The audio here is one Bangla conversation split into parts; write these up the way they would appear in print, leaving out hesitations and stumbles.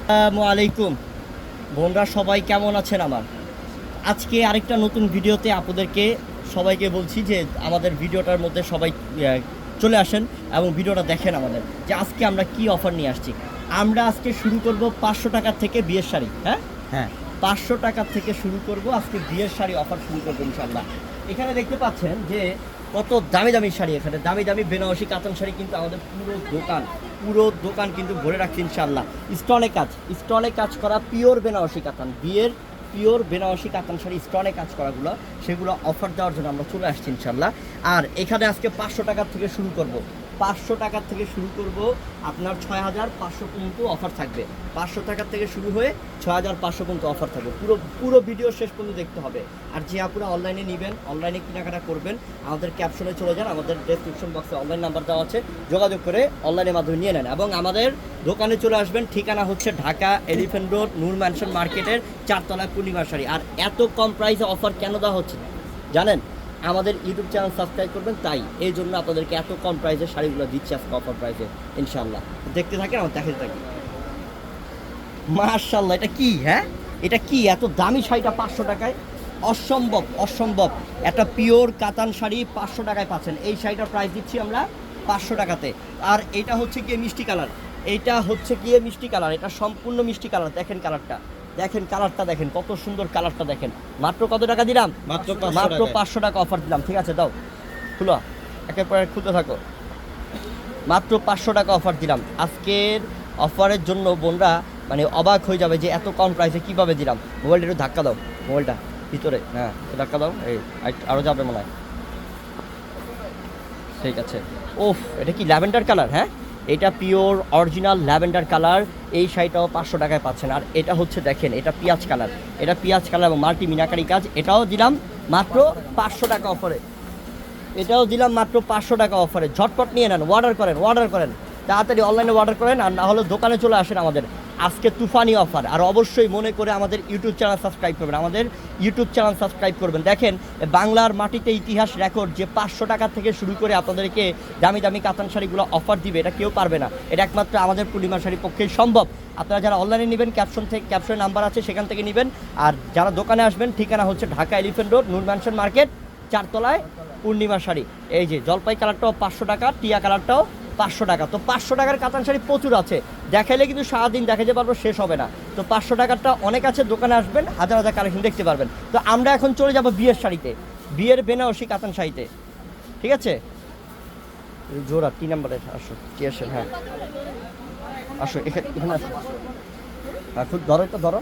আসসালামু আলাইকুম বোনরা, সবাই কেমন আছেন? আমার আজকে আরেকটা নতুন ভিডিওতে আপনাদেরকে সবাইকে বলছি যে আমাদের ভিডিওটার মধ্যে সবাই চলে আসেন এবং ভিডিওটা দেখেন আমাদের, যে আজকে আমরা কি অফার নিয়ে আসছি। আমরা আজকে শুরু করব 500 টাকা থেকে বিয়ের শাড়ি। হ্যাঁ হ্যাঁ 500 টাকা থেকে শুরু করব আজকে বিয়ের শাড়ি অফার শুরু করবো ইনশাল্লাহ। এখানে দেখতে পাচ্ছেন যে কত দামি দামি শাড়ি, এখানে দামি দামি বেনারসি কাতান শাড়ি কিন্তু আমাদের পুরো দোকান কিন্তু ভরে রাখছে ইনশাল্লাহ। স্টলে কাজ করা পিওর বেনারসি কাতান, বিয়ের পিওর বেনারসি কাতান শাড়ি স্টলে কাজ করাগুলো, সেগুলো অফার দেওয়ার জন্য আমরা চলে আসছি ইনশাল্লাহ। আর এখানে আজকে 500 টাকা থেকে শুরু করব, 500 টাকা থেকে শুরু করব, আপনার 6500 পর্যন্ত অফার থাকবে। 500 টাকা থেকে শুরু হয়ে 6500 পর্যন্ত অফার থাকবে। পুরো ভিডিও শেষ পর্যন্ত দেখতে হবে। আর যে আপনারা অনলাইনে নেবেন, অনলাইনে কেনাকাটা করবেন, আমাদের ক্যাপশনে চলে যান, আমাদের ডেসক্রিপশন বক্সে অনলাইন নাম্বার দেওয়া আছে, যোগাযোগ করে অনলাইনের মাধ্যমে নিয়ে নেন। এবং আমাদের দোকানে চলে আসবেন, ঠিকানা হচ্ছে ঢাকা এলিফ্যান্ট রোড নূর ম্যানশন মার্কেটের 4 তলায় পূর্ণিমা শাড়ি। আর এত কম প্রাইসে অফার কেন দেওয়া হচ্ছে জানেন? আমাদের ইউটিউব চ্যানেল সাবস্ক্রাইব করবেন, তাই এই জন্য আপনাদেরকে এত কম প্রাইসে শাড়িগুলো দিচ্ছি আজকে অফার প্রাইসে ইনশাল্লাহ। দেখতে থাকেন, আমার দেখাতে থাকি। মাশাআল্লাহ, এটা কি? হ্যাঁ এটা কি এত দামি শাড়িটা 500 টাকায়? অসম্ভব। একটা পিওর কাতান শাড়ি 500 টাকায় পাচ্ছেন। এই শাড়িটার প্রাইস দিচ্ছি আমরা 500 টাকাতে। আর এটা হচ্ছে গিয়ে মিষ্টি কালার, এটা সম্পূর্ণ মিষ্টি কালার। দেখেন কালারটা দেখেন কত সুন্দর কালারটা দেখেন। মাত্র কত টাকা দিলাম? মাত্র 500 টাকা অফার দিলাম। ঠিক আছে, দাও খুলো, একের পর এক খুলতে থাকো। মাত্র 500 টাকা অফার দিলাম। আজকের অফারের জন্য বোনরা মানে অবাক হয়ে যাবে যে এত কম প্রাইসে কীভাবে দিলাম। মোবাইলটা একটু ধাক্কা দাও, মোবাইলটা ভিতরে, হ্যাঁ একটু ধাক্কা দাও, এই আরও যাবে মনে হয়। ঠিক আছে। ওফ, এটা কি ল্যাভেন্ডার কালার? হ্যাঁ এটা পিওর অরিজিনাল ল্যাভেন্ডার কালার। এই শাড়িটাও 500 টাকায় পাচ্ছেন। আর এটা হচ্ছে দেখেন, এটা পেঁয়াজ কালার এবং মাল্টি মিনাকারি কাজ। এটাও দিলাম মাত্র 500 টাকা অফারে। ঝটপট নিয়ে নেন, অর্ডার করেন তাড়াতাড়ি, অনলাইনে অর্ডার করেন, আর না হলে দোকানে চলে আসেন আমাদের। আজকে তুফানি অফার। আর অবশ্যই মনে করে আমাদের ইউটিউব চ্যানেল সাবস্ক্রাইব করবেন। দেখেন বাংলার মাটিতে ইতিহাস রেকর্ড যে 500 টাকা থেকে শুরু করে আপনাদেরকে দামি দামি কাতান শাড়িগুলো অফার দিবে, এটা কেউ পারবে না। এটা একমাত্র আমাদের পূর্ণিমা শাড়ির পক্ষেই সম্ভব। আপনারা যারা অনলাইনে নেবেন, ক্যাপশনে নাম্বার আছে, সেখান থেকে নেবেন। আর যারা দোকানে আসবেন, ঠিকানা হচ্ছে ঢাকা এলিফ্যান্ট রোড নূর ম্যানশন মার্কেট 4 তলায় পূর্ণিমা শাড়ি। এই যে জলপাই কালারটাও 500 টাকা, টিয়া কালারটাও 500 টাকা। তো 500 টাকার কাতান শাড়ি প্রচুর আছে, দেখাইলে কিন্তু সারাদিন দেখাতে পারবো, শেষ হবে না। তো 500 টাকারটা অনেক আছে, দোকানে আসবেন, হাজার হাজার কালেকশন দেখতে পারবেন। তো আমরা এখন চলে যাব বিয়ের শাড়িতে, বিয়ের বেনারসি কাতান শাড়িতে। ঠিক আছে, জোড়া 3 নম্বরে আসো, আসেন। হ্যাঁ আসো, এখানে আসো। হ্যাঁ খুব ধরো।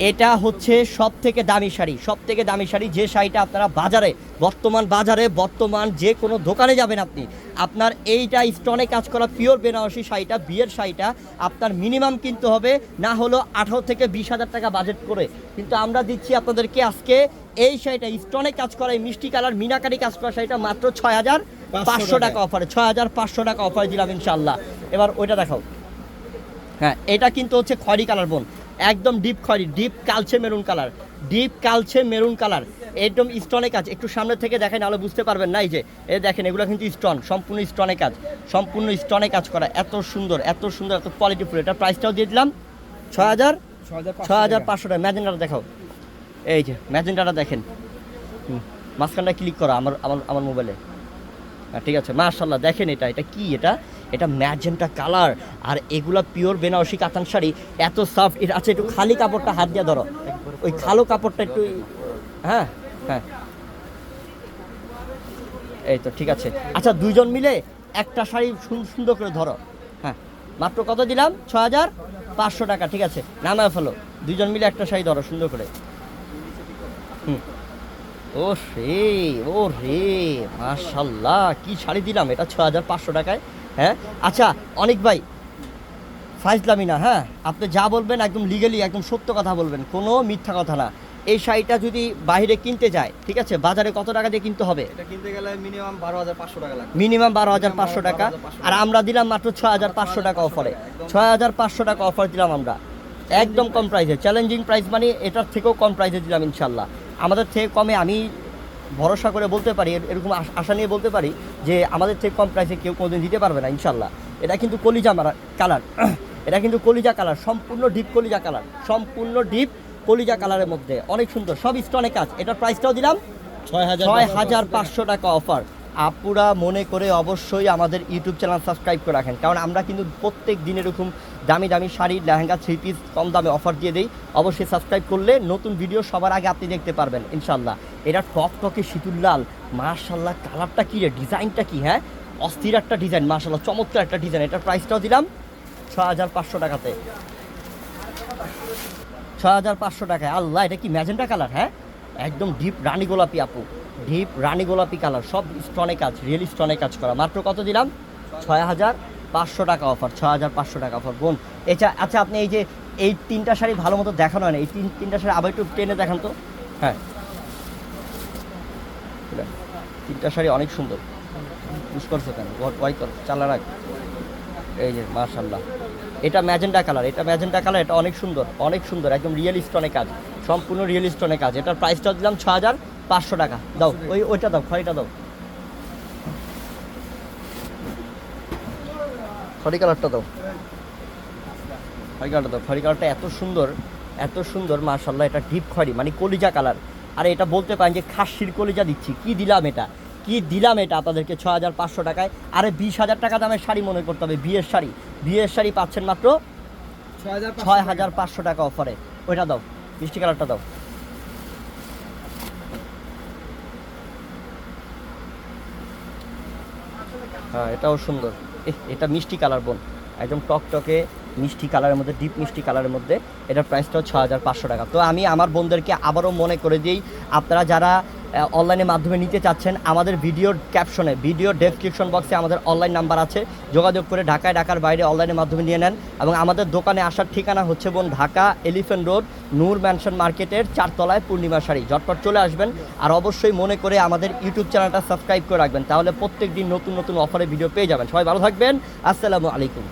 এটা হচ্ছে সব থেকে দামি শাড়ি, যে শাড়িটা আপনারা বর্তমান যে কোনো দোকানে যাবেন আপনি, আপনার এইটা স্টোনে কাজ করা পিওর বেনারসি শাড়িটা, বিয়ের শাড়িটা আপনার মিনিমাম কিনতে হবে না হলো 18 থেকে 20,000 টাকা বাজেট করে। কিন্তু আমরা দিচ্ছি আপনাদেরকে আজকে এই শাড়িটা স্টোনে কাজ করা, এই মিষ্টি কালার মিনাকারি কাজ করা শাড়িটা মাত্র 6500 টাকা অফারে, 6500 টাকা অফারে দিলাম ইনশাল্লাহ। এবার ওইটা দেখাও। হ্যাঁ এটা কিন্তু হচ্ছে খয়েরি কালার বোন, একদম ডিপ খয়েরি, ডিপ কালচে মেরুন কালার, একদম স্টোনে কাজ। একটু সামনে থেকে দেখেন, নাহলে বুঝতে পারবেন না। এই যে এই দেখেন, এগুলো কিন্তু সম্পূর্ণ স্টোনে কাজ করা। এত সুন্দর এত কোয়ালিটিফুল। এটা প্রাইসটাও দিয়ে দিলাম 6500 টাকা। ম্যাজেন্টাটা দেখাও, এই যে ম্যাজেন্টাটা দেখেন, মাঝখানটা ক্লিক করা আমার মোবাইলে। হ্যাঁ ঠিক আছে, মাশাআল্লাহ দেখেন এটা কি? এটা ম্যাজেন্টা কালার। আর এগুলা পিওর বেনারসি কাতান শাড়ি, এত সফট। এটা আচ্ছা, একটু খালি কাপড়টা হাত দিয়ে ধরো, ওই খালো কাপড়টা একটু। হ্যাঁ এই তো ঠিক আছে। আচ্ছা, দুইজন মিলে একটা শাড়ি সুন্দর করে ধরো। হ্যাঁ মাত্র কত দিলাম? 6500 টাকা। ঠিক আছে, নামায় ফেলো, দুইজন মিলে একটা শাড়ি ধরো সুন্দর করে। ও রে মাশাআল্লাহ, কি শাড়ি দিলাম এটা 6500 টাকায়। হ্যাঁ আচ্ছা অনেক ভাই, ফাইজলামি না। হ্যাঁ আপনি যা বলবেন একদম লিগালি, একদম সত্য কথা বলবেন, কোনো মিথ্যা কথা না। এই শাড়িটা যদি বাইরে কিনতে যায়, ঠিক আছে, বাজারে কত টাকা দিয়ে কিনতে হবে? এটা কিনতে গেলে মিনিমাম 12500 টাকা লাগবে, মিনিমাম 12500 টাকা। আর আমরা দিলাম মাত্র 6500 টাকা অফারে, 6500 টাকা অফার দিলাম আমরা, একদম কম প্রাইসে, চ্যালেঞ্জিং প্রাইস, মানে এটার থেকেও কম প্রাইসে দিলাম ইনশাল্লাহ। আমাদের থেকে কমে আমি ভরসা করে বলতে পারি, এরকম আশা নিয়ে বলতে পারি যে আমাদের থেকে কম প্রাইসে কেউ কোনোদিন দিতে পারবে না ইনশাল্লাহ। এটা কিন্তু কলিজা কালার এটা কিন্তু কলিজা কালার, সম্পূর্ণ ডিপ কলিজা কালার, সম্পূর্ণ ডিপ কলিজা কালারের মধ্যে অনেক সুন্দর, সব স্টোনে কাজ। এটার প্রাইসটাও দিলাম 6,500 টাকা অফার। আপুরা মনে করে অবশ্যই আমাদের ইউটিউব চ্যানেল সাবস্ক্রাইব করে রাখেন, কারণ আমরা কিন্তু প্রত্যেক দিন এরকম দামি দামি শাড়ি, লেহেঙ্গা, 3 পিস কম দামে অফার দিয়ে দিই। অবশ্যই সাবস্ক্রাইব করলে নতুন ভিডিও সবার আগে আপনি দেখতে পারবেন ইনশাল্লাহ। এটা টক টকে শীতুল লাল, মাশাল্লাহ কালারটা কী রে, ডিজাইনটা কি, হ্যাঁ অস্থির একটা ডিজাইন, মাশাল্লাহ চমৎকার একটা ডিজাইন। এটার প্রাইসটাও দিলাম 6,500 টাকাতে, 6,500 টাকায়। আল্লাহ, এটা কি ম্যাজেন্টা কালার, হ্যাঁ একদম ডিপ রানী গোলাপি আপু, ডিপ রানী গোলাপি কালার, সব স্টোনে কাজ, রিয়েল স্টোনে কাজ করা। মাত্র কত দিলাম? 6,500 টাকা অফার, 6,500 টাকা অফার বোন। আচ্ছা আপনি এই যে এই 3টা শাড়ি ভালো মতো দেখানো হয় না, এই তিনটা শাড়ি আবার একটু টেনে দেখান তো। হ্যাঁ 3টা শাড়ি অনেক সুন্দর। পুশ করছো কেন, ওয়াই কর, চালা রাখ। এই যে মাশাল্লাহ, এটা ম্যাজেন্টা কালার, এটা ম্যাজেন্টা কালার, এটা অনেক সুন্দর, অনেক সুন্দর, একদম রিয়েল স্টোনে কাজ, সম্পূর্ণ রিয়েল স্টোনে কাজ। এটার প্রাইসটা দিলাম 6,500 টাকা। দাও ওইটা দাও, খড়িটা দাও, খড়ি কালারটা দাও, খড়ি কালারটা দাও। খড়ি কালারটা এত সুন্দর, এত সুন্দর মাশাল্লাহ। এটা ডিপ খড়ি মানে কলিজা কালার। আর এটা বলতে পারেন যে খাসির কলিজা দিচ্ছি। কি দিলাম এটা, কি দিলাম এটা আপনাদেরকে 6,500 টাকায়। আরে 20,000 টাকা দামের শাড়ি মনে করতে হবে, বিয়ের শাড়ি, বিয়ের শাড়ি পাচ্ছেন মাত্র 6,500 টাকা অফারে। ওইটা দাও, মিষ্টি কালারটা দাও। হ্যাঁ এটাও সুন্দর, এটা মিষ্টি কালার বোন, একদম টকটকে মিষ্টি কালারের মধ্যে, ডিপ মিষ্টি কালারের মধ্যে। এটার প্রাইসটাও 6,500 টাকা। তো আমি আমার বোনদেরকে আবারও মনে করে দিই, আপনারা যারা অনলাইনের মাধ্যমে নিতে চাচ্ছেন, আমাদের ভিডিওর ক্যাপশনে, ভিডিও ডেসক্রিপশন বক্সে আমাদের অনলাইন নাম্বার আছে, যোগাযোগ করে ঢাকার বাইরে অনলাইনের মাধ্যমে নিয়ে নেন। এবং আমাদের দোকানে আসার ঠিকানা হচ্ছে বোন ঢাকা এলিফ্যান্ট রোড, নূর ম্যানশন মার্কেটের 4 তলায় পূর্ণিমা শাড়ি। ঝটপট চলে আসবেন। আর অবশ্যই মনে করে আমাদের ইউটিউব চ্যানেলটা সাবস্ক্রাইব করে রাখবেন, তাহলে প্রত্যেক দিন নতুন নতুন অফারে ভিডিও পেয়ে যাবেন। সবাই ভালো থাকবেন, আসসালামু আলাইকুম।